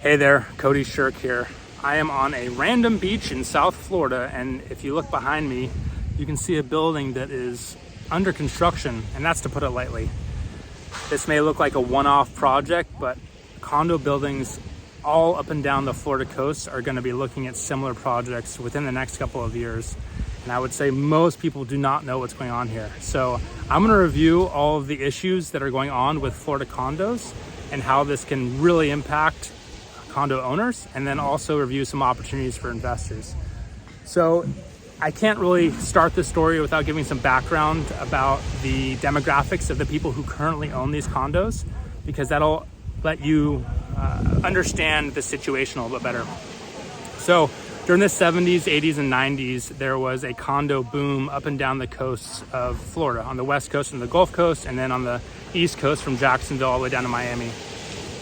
Hey there, Cody Shirk here. I am on a random beach in South Florida, and if you look behind me, you can see a building that is under construction, and that's to put it lightly. This may look like a one-off project, but condo buildings all up and down the Florida coast are going to be looking at similar projects within the next couple of years. And I would say most people do not know what's going on here. So I'm going to review all of the issues that are going on with Florida condos and how this can really impact condo owners, and then also review some opportunities for investors. So I can't really start this story without giving some background about the demographics of the people who currently own these condos, because that'll let you understand the situation a little bit better. So during the 70s, 80s, and 90s, there was a condo boom up and down the coasts of Florida, on the West Coast and the Gulf Coast, and then on the East Coast from Jacksonville all the way down to Miami.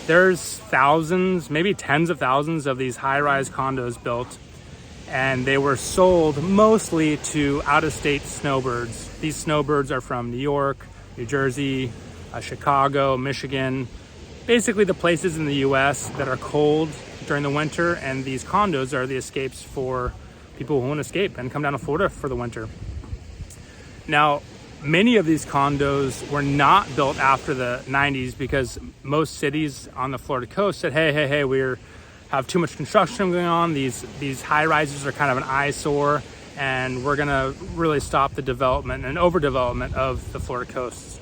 There's thousands, maybe tens of thousands of these high-rise condos built, and they were sold mostly to out-of-state snowbirds. These snowbirds are from New York, New Jersey, Chicago, Michigan, basically the places in the US that are cold during the winter, and these condos are the escapes for people who want to escape and come down to Florida for the winter. Now, many of these condos were not built after the 90s because most cities on the Florida coast said, hey, we have too much construction going on. These high rises are kind of an eyesore, and we're gonna really stop the development and overdevelopment of the Florida coasts.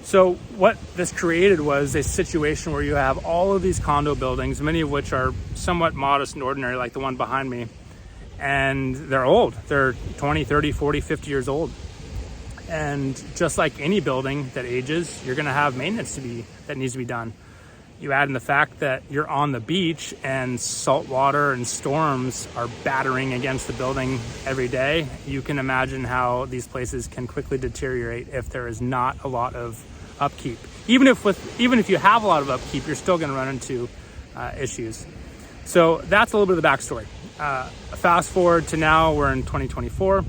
So what this created was a situation where you have all of these condo buildings, many of which are somewhat modest and ordinary, like the one behind me, and they're old. They're 20, 30, 40, 50 years old. And just like any building that ages, you're going to have maintenance that needs to be done. You add in the fact that you're on the beach and salt water and storms are battering against the building every day. You can imagine how these places can quickly deteriorate if there is not a lot of upkeep. Even if you have a lot of upkeep, you're still going to run into issues. So that's a little bit of the backstory. Fast forward to now, we're in 2024.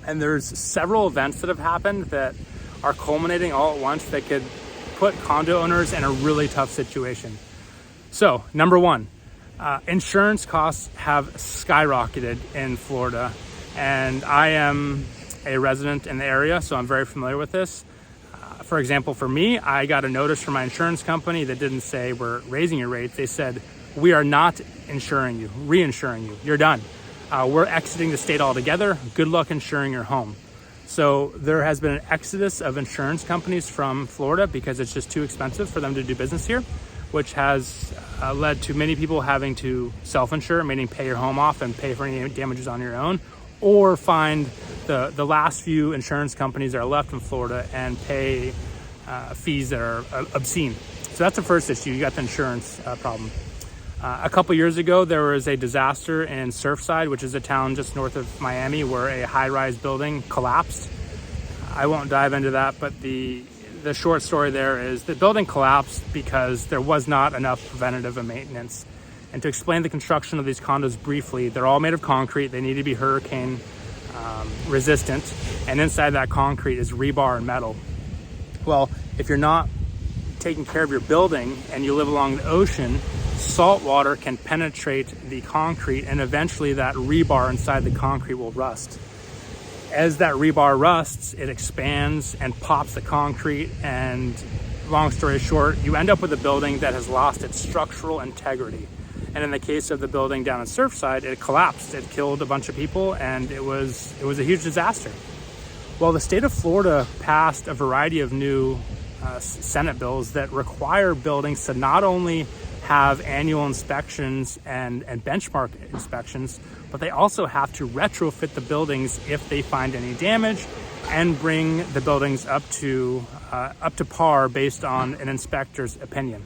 And there's several events that have happened that are culminating all at once that could put condo owners in a really tough situation. So, number one, insurance costs have skyrocketed in Florida. And I am a resident in the area, so I'm very familiar with this. For example, for me, I got a notice from my insurance company that didn't say we're raising your rates. They said, we are not insuring you, reinsuring you. You're done. We're exiting the state altogether. Good luck insuring your home. So there has been an exodus of insurance companies from Florida because it's just too expensive for them to do business here, which has led to many people having to self-insure, meaning pay your home off and pay for any damages on your own, or find the last few insurance companies that are left in Florida and pay fees that are obscene. So that's the first issue. You got the insurance problem. A couple years ago, there was a disaster in Surfside, which is a town just north of Miami, where a high-rise building collapsed. I won't dive into that, but the short story there is the building collapsed because there was not enough preventative maintenance. And to explain the construction of these condos briefly, they're all made of concrete. They need to be hurricane resistant, and inside that concrete is rebar and metal. Well, if you're not taking care of your building and you live along the ocean, salt water can penetrate the concrete, and eventually that rebar inside the concrete will rust. As that rebar rusts, it expands and pops the concrete, and long story short, you end up with a building that has lost its structural integrity. And in the case of the building down in Surfside, it collapsed. It killed a bunch of people, and it was a huge disaster. Well, the state of Florida passed a variety of new Senate bills that require buildings to not only have annual inspections and benchmark inspections, but they also have to retrofit the buildings if they find any damage and bring the buildings up to par based on an inspector's opinion.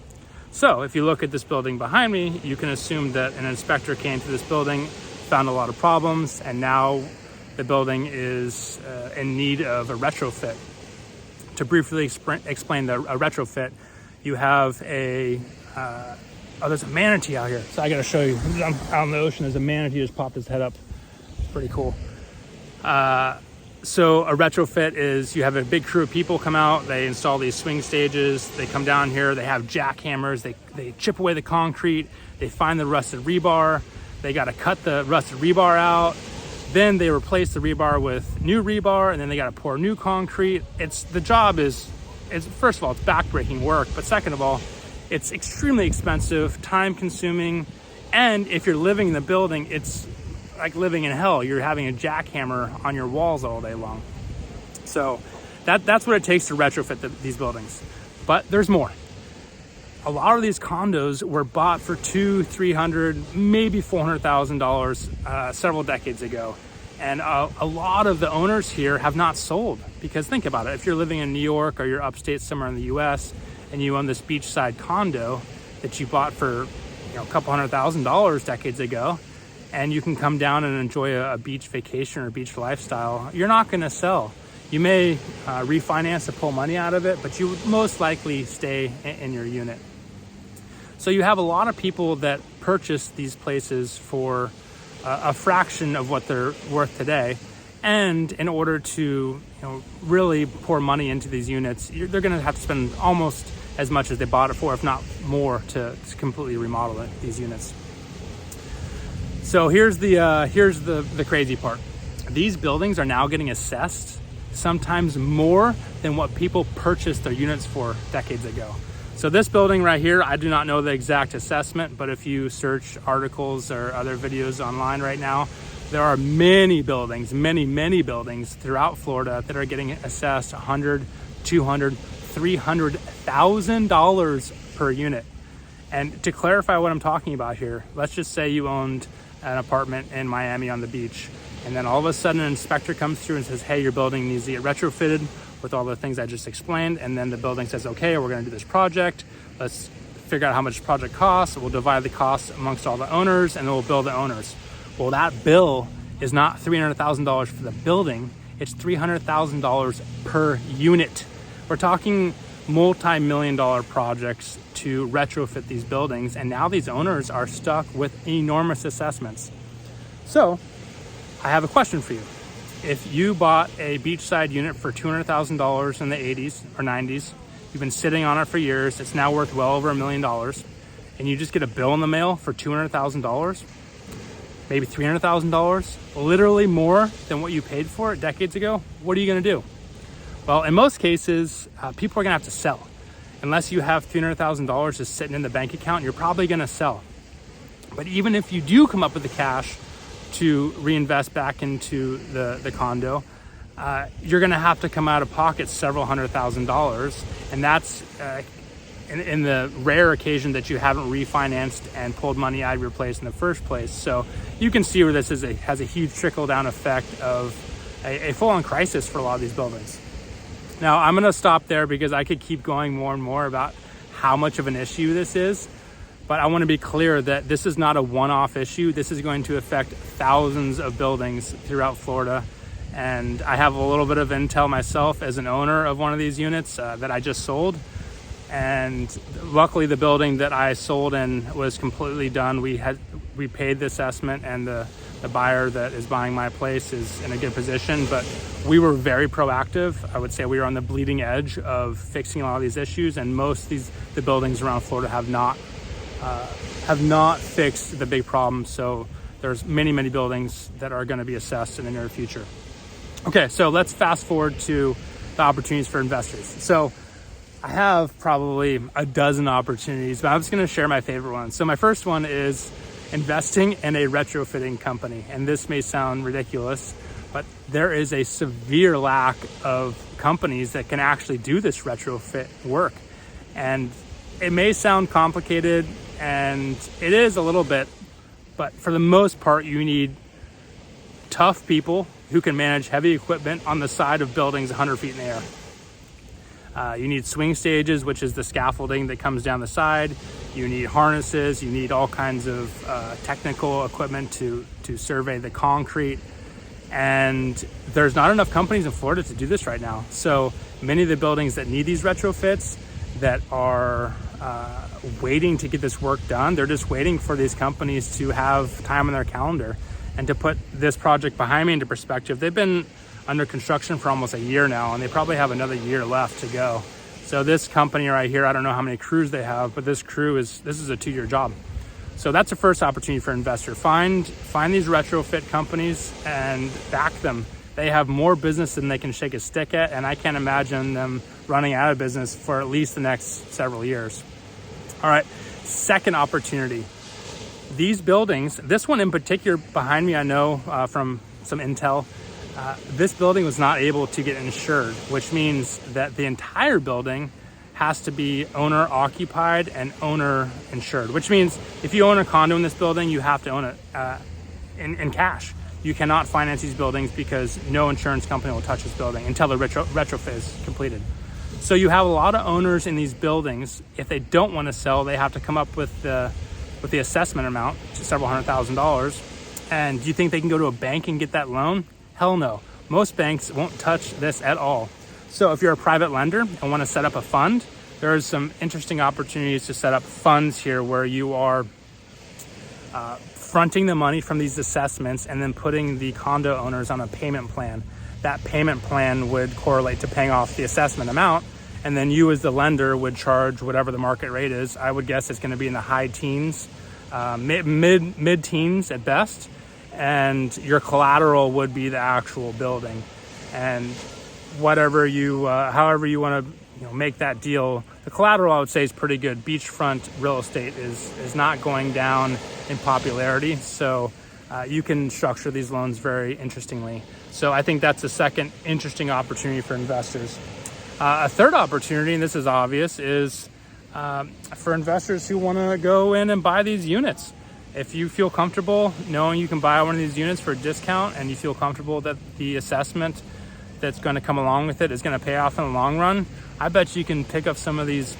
So if you look at this building behind me, you can assume that an inspector came to this building, found a lot of problems, and now the building is in need of a retrofit. To briefly explain a retrofit, you have there's a manatee out here. So I gotta show you. I'm out in the ocean. There's a manatee just popped his head up. It's pretty cool. So a retrofit is you have a big crew of people come out, they install these swing stages, they come down here, they have jackhammers, they chip away the concrete, they find the rusted rebar, they got to cut the rusted rebar out, then they replace the rebar with new rebar, and then they got to pour new concrete. The job is first of all, it's backbreaking work, but second of all, it's extremely expensive, time consuming, and if you're living in the building, it's like living in hell. You're having a jackhammer on your walls all day long. So that's what it takes to retrofit these buildings. But there's more. A lot of these condos were bought for $200,000, $300,000, maybe $400,000 several decades ago. And a lot of the owners here have not sold, because think about it. If you're living in New York or you're upstate somewhere in the US and you own this beachside condo that you bought for a couple $100,000 decades ago, and you can come down and enjoy a beach vacation or beach lifestyle, you're not going to sell. You may refinance to pull money out of it, but you would most likely stay in your unit. So you have a lot of people that purchase these places for a fraction of what they're worth today. And in order to really pour money into these units, they're going to have to spend almost as much as they bought it for, if not more, to completely remodel these units. So here's the crazy part. These buildings are now getting assessed sometimes more than what people purchased their units for decades ago. So this building right here, I do not know the exact assessment, but if you search articles or other videos online right now, there are many buildings, many buildings throughout Florida that are getting assessed $100,000, $200,000, $300,000 per unit. And to clarify what I'm talking about here, let's just say you owned an apartment in Miami on the beach, and then all of a sudden an inspector comes through and says, hey, your building needs to get retrofitted with all the things I just explained. And then the building says, okay, we're going to do this project. Let's figure out how much the project costs. We'll divide the costs amongst all the owners, and then we'll bill the owners. Well, that bill is not $300,000 for the building. It's $300,000 per unit. We're talking multi-million-dollar projects to retrofit these buildings, and now these owners are stuck with enormous assessments. So I have a question for you. If you bought a beachside unit for $200,000 in the 80s or 90s, you've been sitting on it for years, it's now worth well over $1 million, and you just get a bill in the mail for $200,000, maybe $300,000, literally more than what you paid for it decades ago, what are you going to do? Well, in most cases, people are going to have to sell. Unless you have $300,000 just sitting in the bank account, you're probably going to sell. But even if you do come up with the cash to reinvest back into the condo, you're going to have to come out of pocket several $100,000. And that's in the rare occasion that you haven't refinanced and pulled money out of your place in the first place. So you can see where this has a huge trickle-down effect of a full-on crisis for a lot of these buildings. Now, I'm going to stop there because I could keep going more and more about how much of an issue this is. But I want to be clear that this is not a one-off issue. This is going to affect thousands of buildings throughout Florida. And I have a little bit of intel myself as an owner of one of these units that I just sold. And luckily, the building that I sold in was completely done. We paid the assessment, and the buyer that is buying my place is in a good position. But we were very proactive. I would say we were on the bleeding edge of fixing a lot of these issues, and most of the buildings around Florida have not fixed the big problems. So there's many buildings that are going to be assessed in the near future. Okay, so let's fast forward to the opportunities for investors. So I have probably a dozen opportunities, but I'm just going to share my favorite ones. So my first one is investing in a retrofitting company. And this may sound ridiculous, but there is a severe lack of companies that can actually do this retrofit work. And it may sound complicated, and it is a little bit, but for the most part, you need tough people who can manage heavy equipment on the side of buildings 100 feet in the air. You need swing stages, which is the scaffolding that comes down the side. You need harnesses. You need all kinds of technical equipment to survey the concrete. And there's not enough companies in Florida to do this right now. So many of the buildings that need these retrofits that are waiting to get this work done, they're just waiting for these companies to have time on their calendar. And to put this project behind me into perspective, they've been under construction for almost a year now, and they probably have another year left to go. So this company right here, I don't know how many crews they have, but this is a 2-year job. So that's the first opportunity for investor. Find these retrofit companies and back them. They have more business than they can shake a stick at, and I can't imagine them running out of business for at least the next several years. All right, second opportunity. These buildings, this one in particular behind me, I know from some intel, this building was not able to get insured, which means that the entire building has to be owner occupied and owner insured, which means if you own a condo in this building, you have to own it in cash. You cannot finance these buildings because no insurance company will touch this building until the retrofit is completed. So you have a lot of owners in these buildings. If they don't want to sell, they have to come up with the assessment amount, several $100,000. And do you think they can go to a bank and get that loan? Hell no. Most banks won't touch this at all. So if you're a private lender and want to set up a fund, there's some interesting opportunities to set up funds here where you are fronting the money from these assessments and then putting the condo owners on a payment plan. That payment plan would correlate to paying off the assessment amount, and then you as the lender would charge whatever the market rate is. I would guess it's going to be in the high teens, mid-teens at best, and your collateral would be the actual building. And whatever you, however you want to make that deal, the collateral I would say is pretty good. Beachfront real estate is not going down in popularity, so you can structure these loans very interestingly. So I think that's a second interesting opportunity for investors. A third opportunity, and this is obvious, is for investors who want to go in and buy these units. If you feel comfortable knowing you can buy one of these units for a discount, and you feel comfortable that the assessment that's going to come along with it is going to pay off in the long run, I bet you can pick up some of these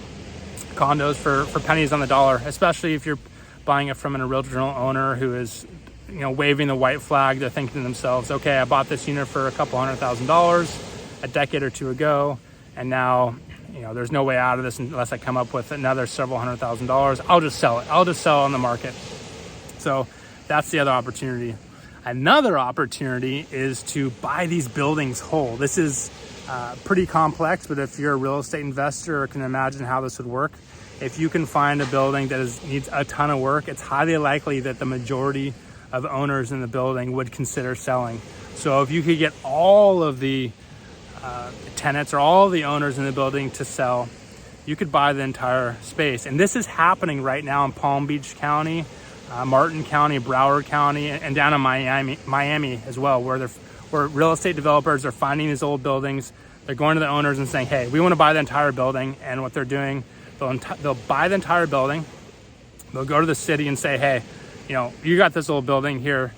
condos for pennies on the dollar, especially if you're buying it from an original owner who is waving the white flag. They're thinking to themselves, okay, I bought this unit for a couple $100,000 a decade or two ago, and now there's no way out of this unless I come up with another several $100,000. I'll just sell it. I'll just sell on the market. So that's the other opportunity. Another opportunity is to buy these buildings whole. This is pretty complex, but if you're a real estate investor or can imagine how this would work, if you can find a building that needs a ton of work, it's highly likely that the majority of owners in the building would consider selling. So if you could get all of the tenants or all the owners in the building to sell, you could buy the entire space. And this is happening right now in Palm Beach County, Martin County, Broward County, and down in Miami as well, where real estate developers are finding these old buildings. They're going to the owners and saying, hey, we want to buy the entire building. And what they're doing, they'll buy the entire building. They'll go to the city and say, hey, you got this old building here.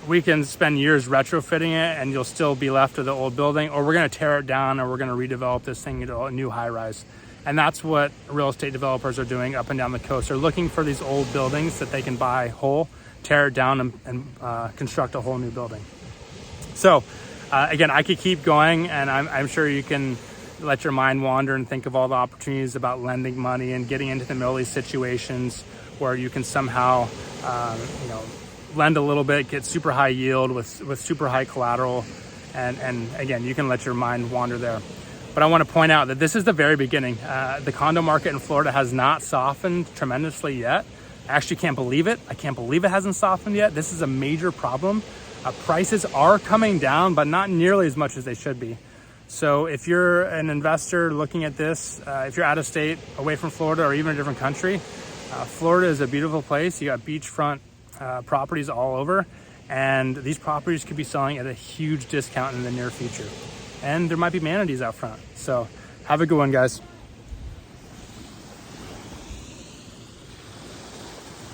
We can spend years retrofitting it and you'll still be left with the old building, or we're going to tear it down and we're going to redevelop this thing into a new high rise. And that's what real estate developers are doing up and down the coast. They're looking for these old buildings that they can buy whole, tear it down, and construct a whole new building. So again, I could keep going, and I'm sure you can let your mind wander and think of all the opportunities about lending money and getting into the middle of these situations where you can somehow lend a little bit, get super high yield with super high collateral, and again, you can let your mind wander there. But I want to point out that this is the very beginning. The condo market in Florida has not softened tremendously yet. I actually can't believe it. I can't believe it hasn't softened yet. This is a major problem. Prices are coming down, but not nearly as much as they should be. So if you're an investor looking at this, if you're out of state, away from Florida, or even a different country, Florida is a beautiful place. You got beachfront properties all over, and these properties could be selling at a huge discount in the near future. And there might be manatees out front. So have a good one, guys.